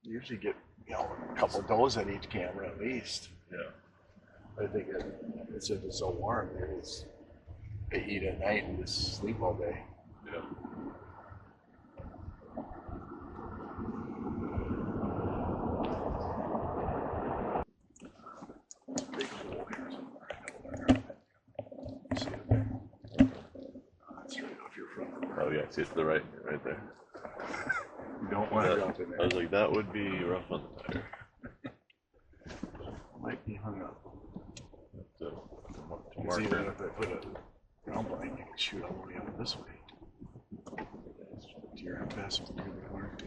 usually get, a couple does at each camera at least. Yeah. I think it's if it's so warm, they eat at night and just sleep all day. Yeah. Big hole here somewhere. See it there? That's right off your front. Oh yeah, see it to the right, right there. You don't want to drop in I there. was like, that would be rough on the tire. Might be hung up. To Because even marker. if I put a ground blind, you can shoot all the way up this way. Do your best to do the corner.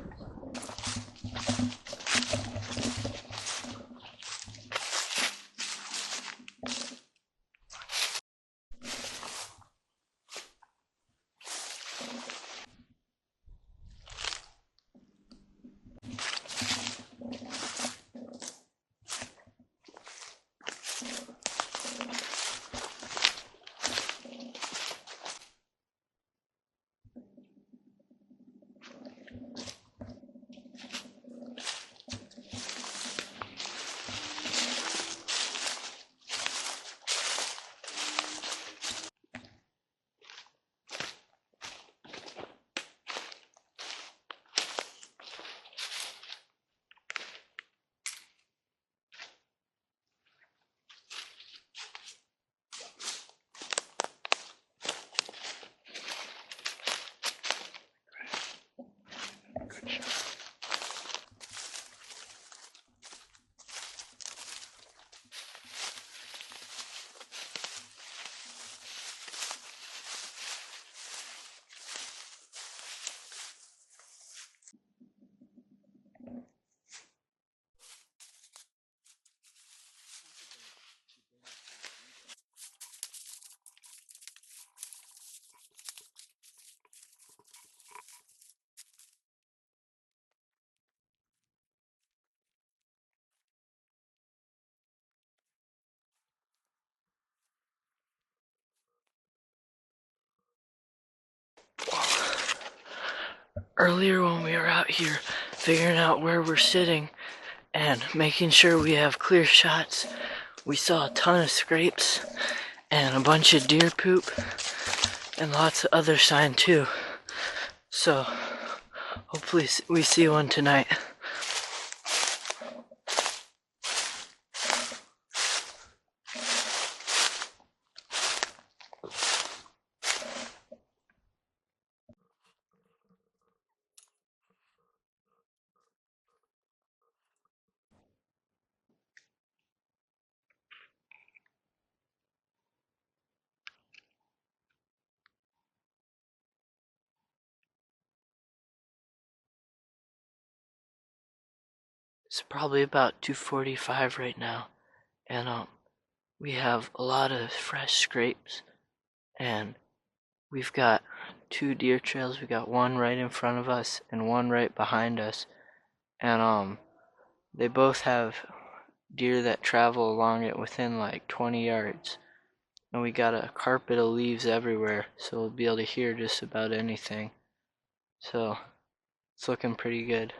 Good shot. Earlier when we were out here figuring out where we're sitting and making sure we have clear shots, we saw a ton of scrapes and a bunch of deer poop and lots of other sign too. So hopefully we see one tonight. It's probably about 2:45 right now, and we have a lot of fresh scrapes, and we've got two deer trails. We got one right in front of us and one right behind us, and they both have deer that travel along it within like 20 yards. And we got a carpet of leaves everywhere, so we'll be able to hear just about anything. So it's looking pretty good.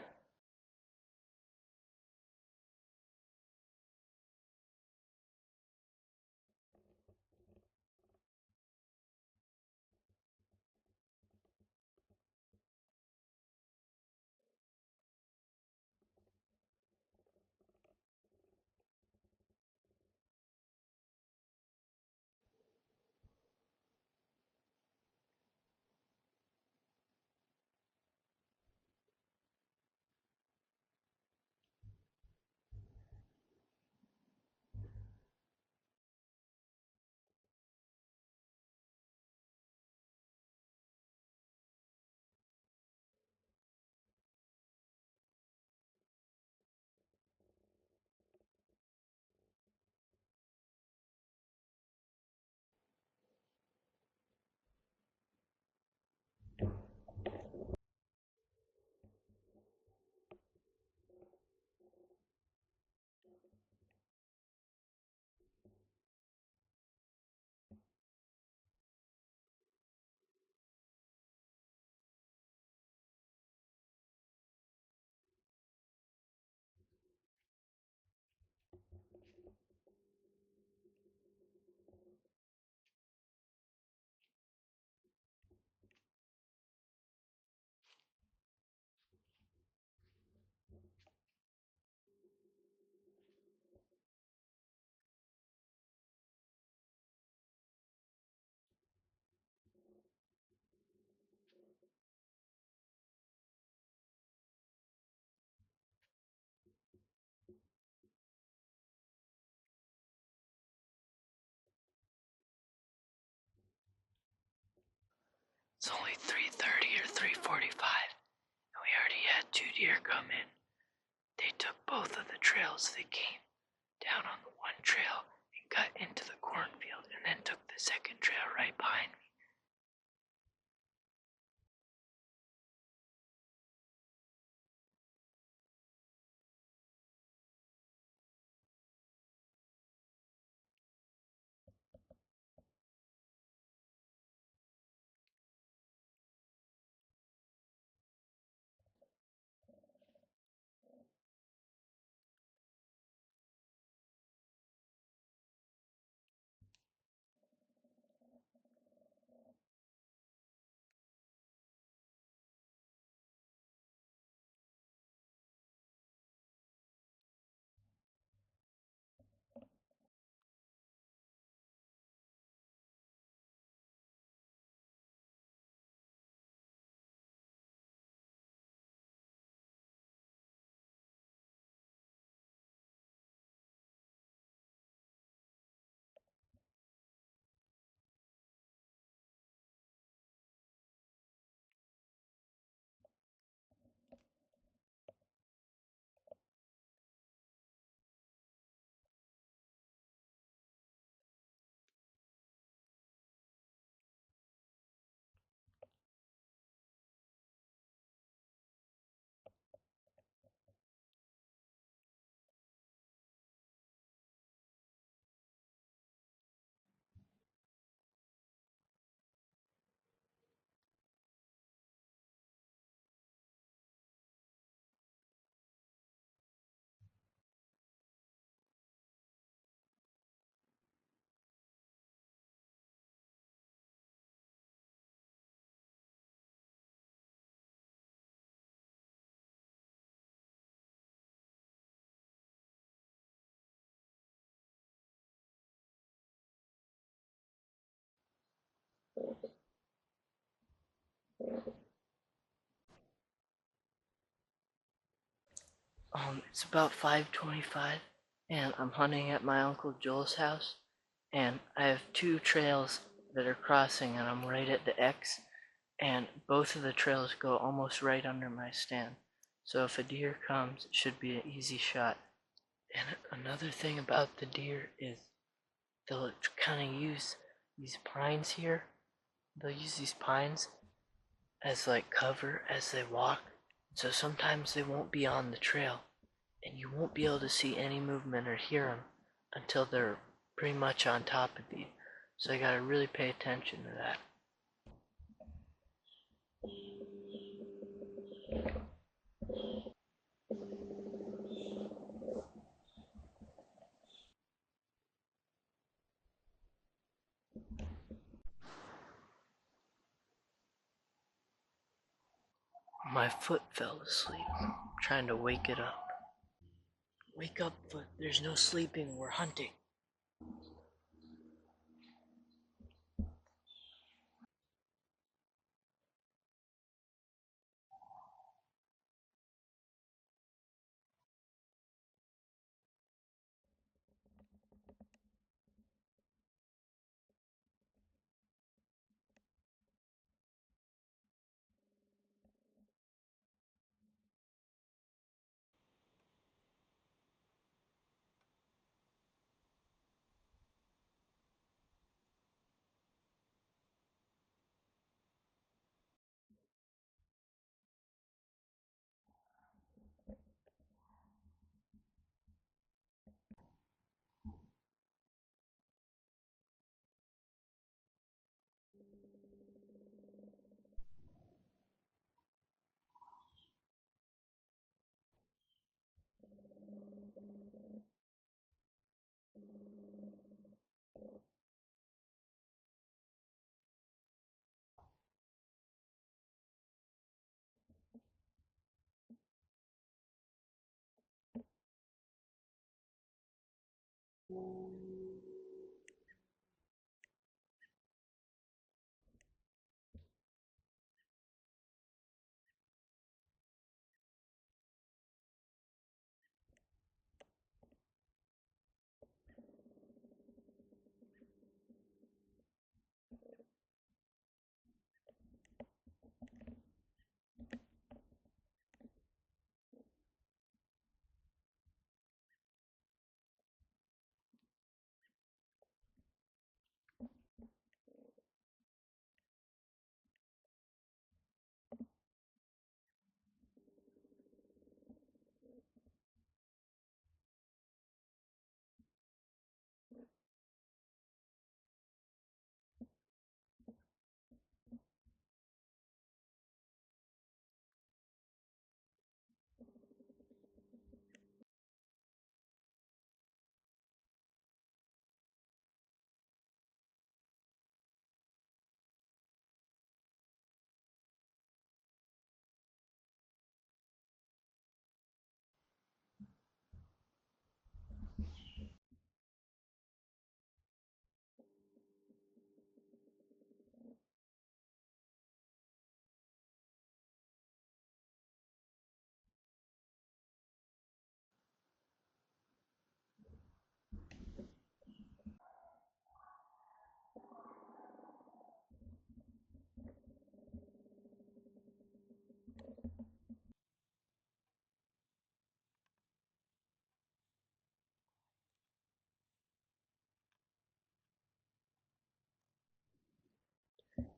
It's only 3:30 or 3:45, and we already had 2 deer come in. They took both of the trails. They came down on the one trail and cut into the cornfield, and then took the second trail right behind me. It's about 5:25, and I'm hunting at my Uncle Joel's house, and I have 2 trails that are crossing, and I'm right at the X, and both of the trails go almost right under my stand. So if a deer comes, it should be an easy shot. And another thing about the deer is they'll kind of use these pines here. They'll use these pines as like cover as they walk. So sometimes they won't be on the trail, and you won't be able to see any movement or hear them until they're pretty much on top of you. So you gotta really pay attention to that. My foot fell asleep. I'm trying to wake it up. Wake up, foot. There's no sleeping. We're hunting.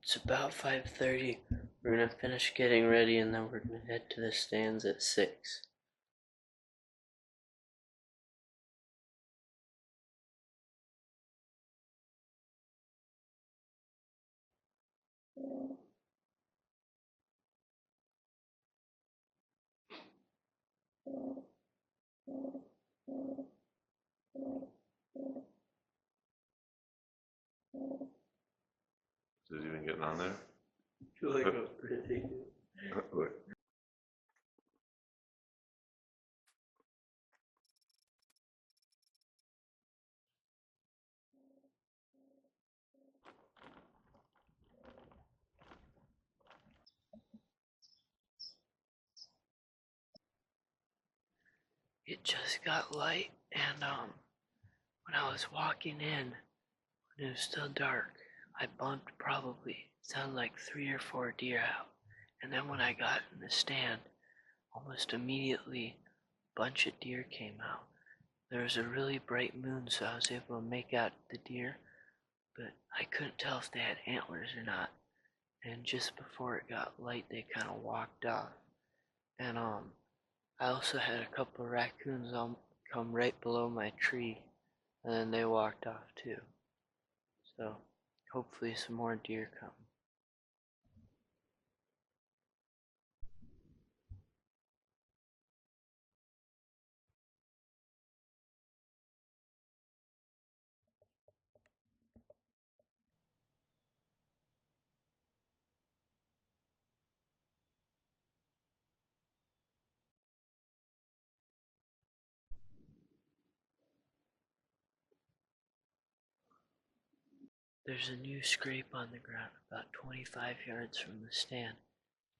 It's about 5:30. We're gonna finish getting ready and then we're gonna head to the stands at 6. Is it even getting on there? I feel like I'm ridiculous. Look. It just got light, and when I was walking in, when it was still dark, I bumped probably sounded like 3 or 4 deer out. And then when I got in the stand, almost immediately a bunch of deer came out. There was a really bright moon, so I was able to make out the deer, but I couldn't tell if they had antlers or not. And just before it got light, they kind of walked off. And I also had a couple of raccoons come right below my tree, and then they walked off too. So hopefully some more deer come. There's a new scrape on the ground about 25 yards from the stand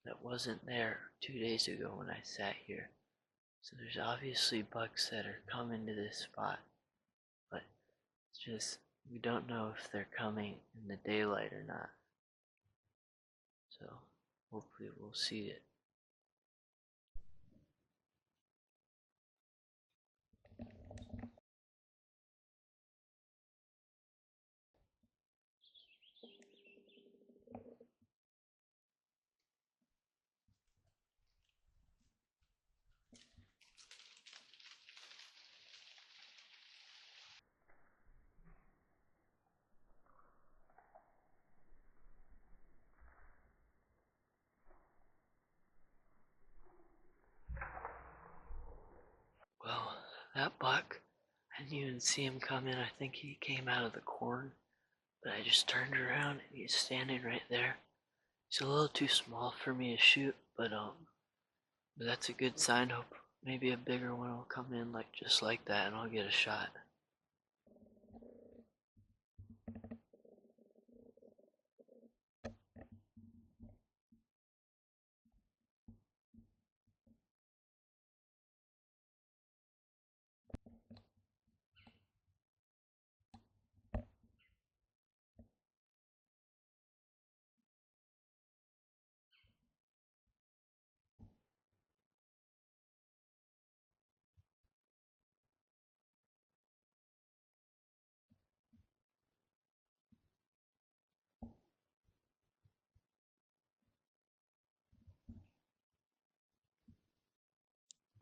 that wasn't there 2 days ago when I sat here. So there's obviously bucks that are coming to this spot, but it's just we don't know if they're coming in the daylight or not. So hopefully we'll see it. Well, that buck, I didn't even see him come in. I think he came out of the corn, but I just turned around and he's standing right there. He's a little too small for me to shoot, but that's a good sign. Hope maybe a bigger one will come in like just like that and I'll get a shot.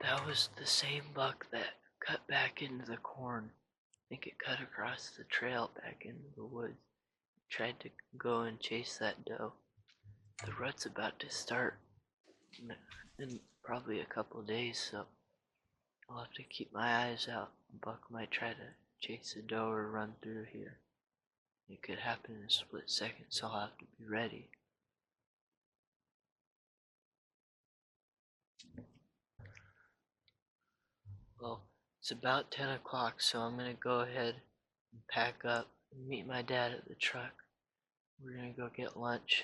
That was the same buck that cut back into the corn. I think it cut across the trail back into the woods. Tried to go and chase that doe. The rut's about to start in probably a couple of days, so I'll have to keep my eyes out. A buck might try to chase a doe or run through here. It could happen in a split second, so I'll have to be ready. Well, it's about 10 o'clock, so I'm gonna go ahead and pack up and meet my dad at the truck. We're gonna go get lunch